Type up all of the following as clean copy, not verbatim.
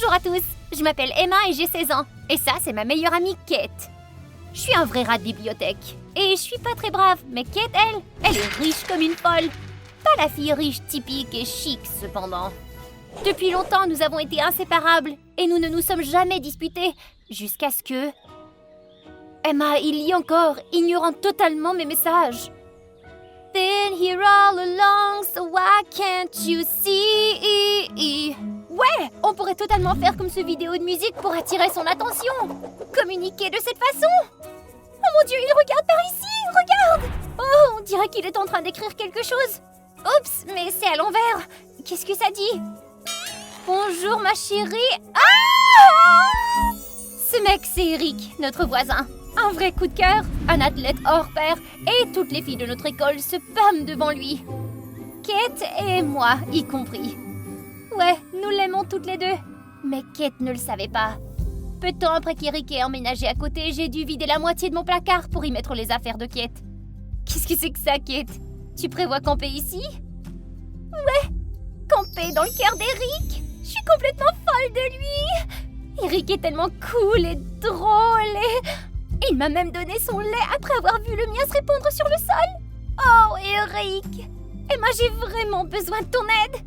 Bonjour à tous, je m'appelle Emma et j'ai 16 ans. Et ça, c'est ma meilleure amie Kate. Je suis un vrai rat de bibliothèque. Et je suis pas très brave, mais Kate, elle est riche comme une folle. Pas la fille riche typique et chic, cependant. Depuis longtemps, nous avons été inséparables et nous ne nous sommes jamais disputés, jusqu'à ce que... Emma, il lit encore, ignorant totalement mes messages. Been here all along, so why can't you see? Ouais, on pourrait totalement faire comme ce vidéo de musique pour attirer son attention. Communiquer de cette façon. Oh mon Dieu, il regarde par ici, regarde. Oh, on dirait qu'il est en train d'écrire quelque chose. Oups, mais c'est à l'envers. Qu'est-ce que ça dit? Bonjour ma chérie. Ah! Ce mec, c'est Eric, notre voisin. Un vrai coup de cœur, un athlète hors pair, et toutes les filles de notre école se pâment devant lui. Kate et moi, y compris. Ouais, nous l'aimons toutes les deux. Mais Kate ne le savait pas. Peu de temps après qu'Eric ait emménagé à côté, j'ai dû vider la moitié de mon placard pour y mettre les affaires de Kate. Qu'est-ce que c'est que ça, Kate? Tu prévois camper ici? Ouais, camper dans le cœur d'Eric. Je suis complètement folle de lui. Eric est tellement cool et drôle et... Il m'a même donné son lait après avoir vu le mien se répandre sur le sol. Oh, Eric! Emma, j'ai vraiment besoin de ton aide.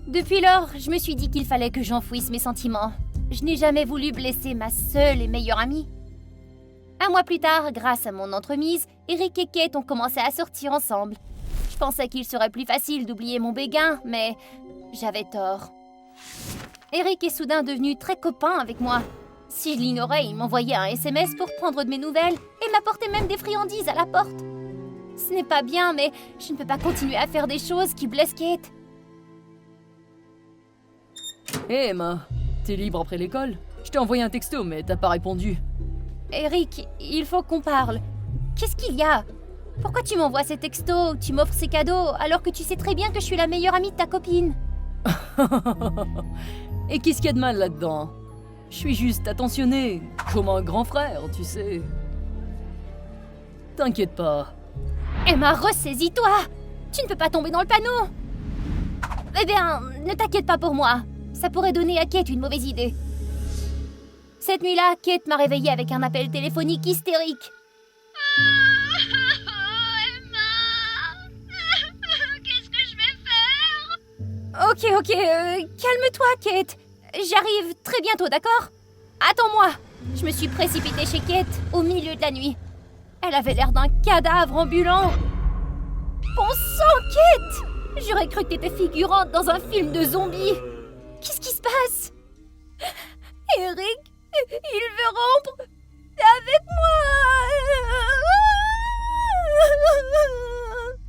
Depuis lors, je me suis dit qu'il fallait que j'enfouisse mes sentiments. Je n'ai jamais voulu blesser ma seule et meilleure amie. Un mois plus tard, grâce à mon entremise, Eric et Kate ont commencé à sortir ensemble. Je pensais qu'il serait plus facile d'oublier mon béguin, mais j'avais tort. Eric est soudain devenu très copain avec moi. Si je l'ignorais, il m'envoyait un SMS pour prendre de mes nouvelles et m'apportait même des friandises à la porte. Ce n'est pas bien, mais je ne peux pas continuer à faire des choses qui blessent Kate. Hé Emma, t'es libre après l'école? Je t'ai envoyé un texto, mais t'as pas répondu. Eric, il faut qu'on parle. Qu'est-ce qu'il y a? Pourquoi tu m'envoies ces textos, tu m'offres ces cadeaux, alors que tu sais très bien que je suis la meilleure amie de ta copine? Et qu'est-ce qu'il y a de mal là-dedans? Je suis juste attentionné, comme un grand frère, tu sais. T'inquiète pas. Emma, ressaisis-toi! Tu ne peux pas tomber dans le panneau! Eh bien, ne t'inquiète pas pour moi. Ça pourrait donner à Kate une mauvaise idée. Cette nuit-là, Kate m'a réveillée avec un appel téléphonique hystérique. Emma! Qu'est-ce que je vais faire? Ok, calme-toi, Kate. J'arrive très bientôt, d'accord? Attends-moi. Je me suis précipitée chez Kate au milieu de la nuit. Elle avait l'air d'un cadavre ambulant. Bon sang, Kate! J'aurais cru que t'étais figurante dans un film de zombies. Qu'est-ce qui se passe? Eric, il veut rompre avec moi.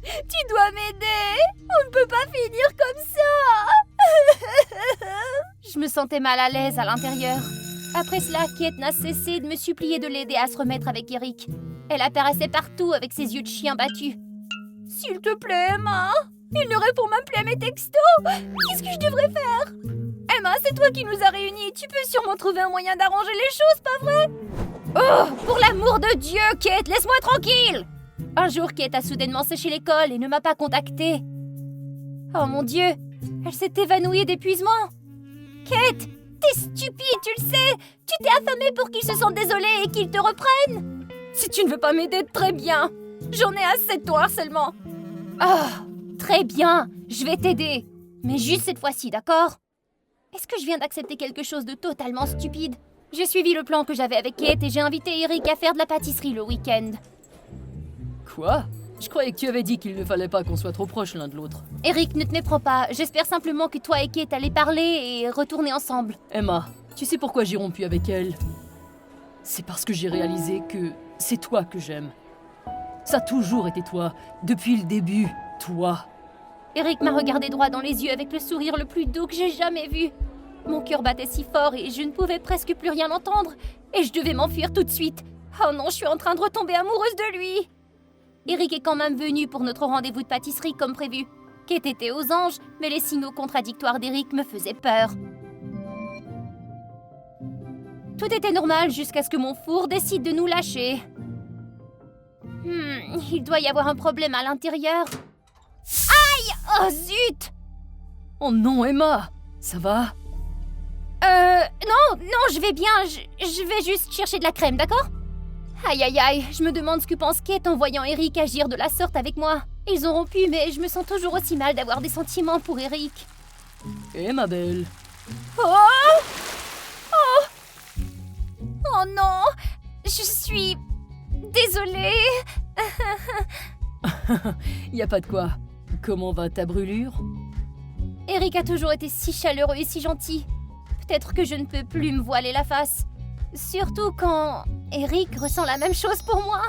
Tu dois m'aider. On ne peut pas finir comme ça. Je me sentais mal à l'aise à l'intérieur. Après cela, Kate n'a cessé de me supplier de l'aider à se remettre avec Eric. Elle apparaissait partout avec ses yeux de chien battus. S'il te plaît, Emma. Il ne répond même plus à mes textos. Qu'est-ce que je devrais faire? Emma, c'est toi qui nous as réunis. Tu peux sûrement trouver un moyen d'arranger les choses, pas vrai? Oh, pour l'amour de Dieu, Kate, laisse-moi tranquille! Un jour, Kate a soudainement séché l'école et ne m'a pas contactée. Oh mon Dieu, elle s'est évanouie d'épuisement. Kate, t'es stupide, tu le sais. Tu t'es affamée pour qu'ils se sentent désolés et qu'ils te reprennent. Si tu ne veux pas m'aider, très bien. J'en ai assez de ton harcèlement. Ah, très bien, je vais t'aider. Mais juste cette fois-ci, d'accord? Est-ce que je viens d'accepter quelque chose de totalement stupide? J'ai suivi le plan que j'avais avec Kate et j'ai invité Eric à faire de la pâtisserie le week-end. Quoi? Je croyais que tu avais dit qu'il ne fallait pas qu'on soit trop proches l'un de l'autre. Eric, ne te méprends pas. J'espère simplement que toi et Kate allez parler et retourner ensemble. Emma, tu sais pourquoi j'ai rompu avec elle? C'est parce que j'ai réalisé que c'est toi que j'aime. Ça a toujours été toi, depuis le début, toi. Eric m'a regardé droit dans les yeux avec le sourire le plus doux que j'ai jamais vu. Mon cœur battait si fort et je ne pouvais presque plus rien entendre. Et je devais m'enfuir tout de suite. Oh non, je suis en train de retomber amoureuse de lui. Eric est quand même venu pour notre rendez-vous de pâtisserie comme prévu. Kate était aux anges, mais les signaux contradictoires d'Eric me faisaient peur. Tout était normal jusqu'à ce que mon four décide de nous lâcher. Il doit y avoir un problème à l'intérieur. Aïe! Oh zut! Oh non, Emma! Ça va? Non, je vais bien, je vais juste chercher de la crème, d'accord? Aïe aïe aïe, je me demande ce que pense Kate en voyant Eric agir de la sorte avec moi. Ils ont rompu, mais je me sens toujours aussi mal d'avoir des sentiments pour Eric. Eh ma belle. Oh! Oh non! Je suis... désolée. Y a pas de quoi. Comment va ta brûlure? Eric a toujours été si chaleureux et si gentil. Peut-être que je ne peux plus me voiler la face. Surtout quand Eric ressent la même chose pour moi.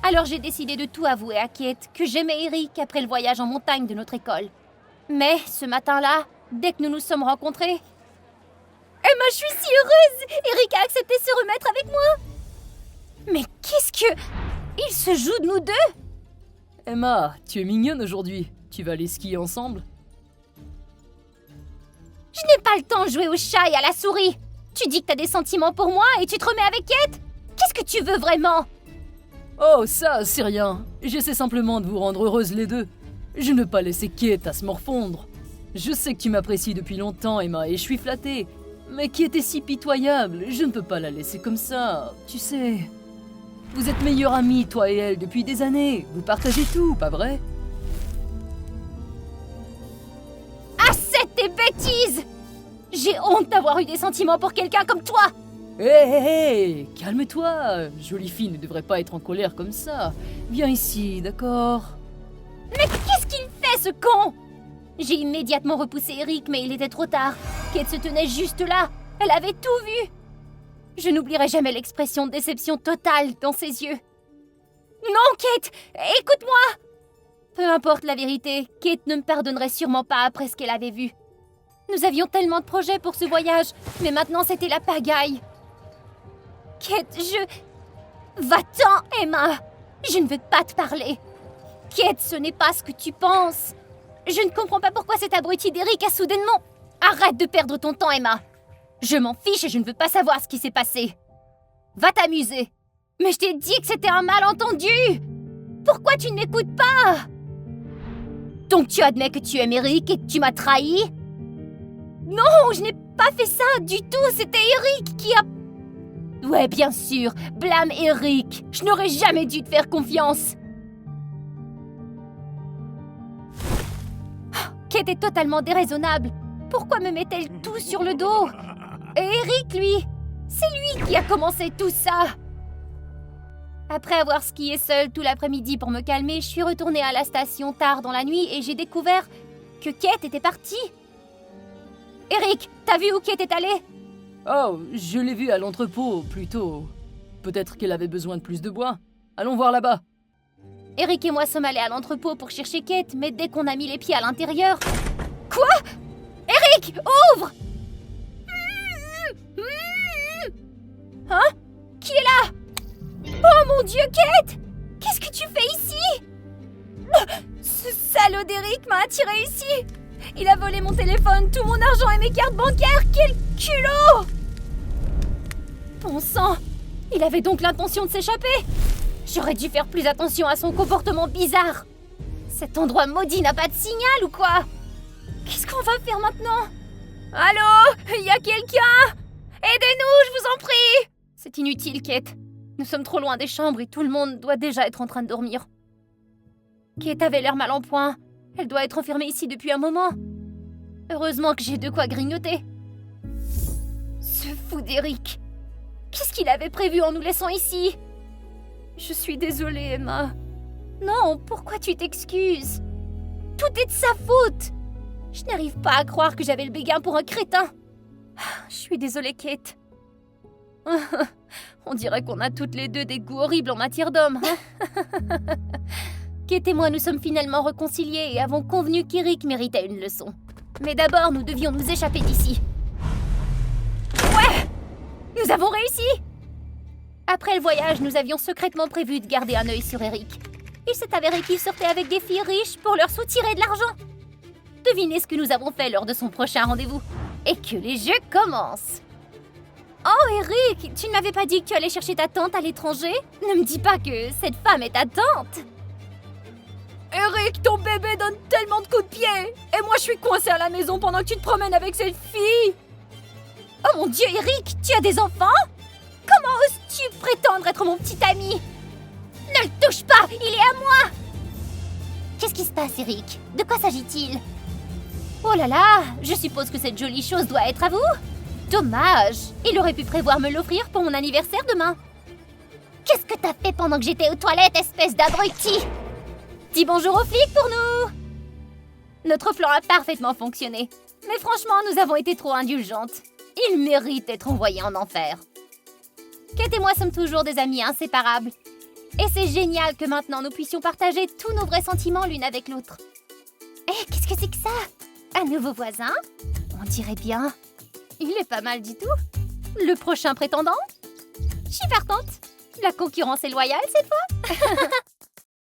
Alors j'ai décidé de tout avouer à Kate, que j'aimais Eric après le voyage en montagne de notre école. Mais ce matin-là, dès que nous nous sommes rencontrés... Emma, je suis si heureuse! Eric a accepté de se remettre avec moi. Mais qu'est-ce que... Il se joue de nous deux? Emma, tu es mignonne aujourd'hui. Tu vas aller skier ensemble? Je n'ai pas le temps de jouer au chat et à la souris. Tu dis que t'as des sentiments pour moi et tu te remets avec Kate? Qu'est-ce que tu veux vraiment? Oh, ça, c'est rien. J'essaie simplement de vous rendre heureuses les deux. Je ne veux pas laisser Kate à se morfondre. Je sais que tu m'apprécies depuis longtemps, Emma, et je suis flattée. Mais Kate est si pitoyable, je ne peux pas la laisser comme ça. Tu sais... Vous êtes meilleures amies, toi et elle, depuis des années. Vous partagez tout, pas vrai? Assez de tes bêtises! J'ai honte d'avoir eu des sentiments pour quelqu'un comme toi! Hé, hé, hé, calme-toi. Jolie fille ne devrait pas être en colère comme ça. Viens ici, d'accord? Mais qu'est-ce qu'il fait, ce con? J'ai immédiatement repoussé Eric, mais il était trop tard. Kate se tenait juste là. Elle avait tout vu. Je n'oublierai jamais l'expression de déception totale dans ses yeux. Non, Kate! Écoute-moi! Peu importe la vérité, Kate ne me pardonnerait sûrement pas après ce qu'elle avait vu. Nous avions tellement de projets pour ce voyage, mais maintenant c'était la pagaille. Kate, Va-t'en, Emma! Je ne veux pas te parler. Kate, ce n'est pas ce que tu penses. Je ne comprends pas pourquoi cet abruti d'Eric a soudainement... Arrête de perdre ton temps, Emma! Je m'en fiche et je ne veux pas savoir ce qui s'est passé. Va t'amuser. Mais je t'ai dit que c'était un malentendu! Pourquoi tu ne m'écoutes pas? Donc tu admets que tu aimes Eric et que tu m'as trahi? Non, je n'ai pas fait ça du tout, c'était Eric qui a... Ouais, bien sûr, blâme Eric. Je n'aurais jamais dû te faire confiance. Kate est totalement déraisonnable. Pourquoi me met-elle tout sur le dos? Et Eric, lui, c'est lui qui a commencé tout ça. Après avoir skié seule tout l'après-midi pour me calmer, je suis retournée à la station tard dans la nuit et j'ai découvert que Kate était partie. Eric, t'as vu où Kate est allée? Oh, je l'ai vue à l'entrepôt, plutôt. Peut-être qu'elle avait besoin de plus de bois. Allons voir là-bas. Eric et moi sommes allés à l'entrepôt pour chercher Kate, mais dès qu'on a mis les pieds à l'intérieur... Quoi? Eric, ouvre! Hein? Qui est là? Oh mon Dieu, Kate! Qu'est-ce que tu fais ici? Ce salaud d'Eric m'a attiré ici! Il a volé mon téléphone, tout mon argent et mes cartes bancaires! Quel culot! Bon sang! Il avait donc l'intention de s'échapper! J'aurais dû faire plus attention à son comportement bizarre! Cet endroit maudit n'a pas de signal ou quoi? Qu'est-ce qu'on va faire maintenant? Allô? Y a quelqu'un? Aidez-nous, je vous en prie! C'est inutile, Kate. Nous sommes trop loin des chambres et tout le monde doit déjà être en train de dormir. Kate avait l'air mal en point. Elle doit être enfermée ici depuis un moment. Heureusement que j'ai de quoi grignoter. Ce fou d'Eric. Qu'est-ce qu'il avait prévu en nous laissant ici? Je suis désolée, Emma. Non, pourquoi tu t'excuses? Tout est de sa faute. Je n'arrive pas à croire que j'avais le béguin pour un crétin. Je suis désolée, Kate. On dirait qu'on a toutes les deux des goûts horribles en matière d'hommes. Kate et moi nous sommes finalement réconciliés et avons convenu qu'Eric méritait une leçon. Mais d'abord, nous devions nous échapper d'ici. Ouais! Nous avons réussi! Après le voyage, nous avions secrètement prévu de garder un œil sur Eric. Il s'est avéré qu'il sortait avec des filles riches pour leur soutirer de l'argent. Devinez ce que nous avons fait lors de son prochain rendez-vous. Et que les jeux commencent. Oh, Eric, tu ne m'avais pas dit que tu allais chercher ta tante à l'étranger? Ne me dis pas que cette femme est ta tante. Eric, ton bébé donne tellement de coups de pied. Et moi, je suis coincée à la maison pendant que tu te promènes avec cette fille. Oh mon Dieu, Eric, tu as des enfants? Comment oses-tu prétendre être mon petit ami? Ne le touche pas, il est à moi! Qu'est-ce qui se passe, Eric? De quoi s'agit-il? Oh là là, je suppose que cette jolie chose doit être à vous? Dommage, il aurait pu prévoir me l'offrir pour mon anniversaire demain. Qu'est-ce que t'as fait pendant que j'étais aux toilettes, espèce d'abruti? Dis bonjour aux flics pour nous! Notre plan a parfaitement fonctionné. Mais franchement, nous avons été trop indulgentes. Il mérite d'être envoyé en enfer. Kate et moi sommes toujours des amis inséparables. Et c'est génial que maintenant nous puissions partager tous nos vrais sentiments l'une avec l'autre. Eh, qu'est-ce que c'est que ça? Un nouveau voisin? On dirait bien. Il est pas mal du tout. Le prochain prétendant? Je suis partante. La concurrence est loyale cette fois.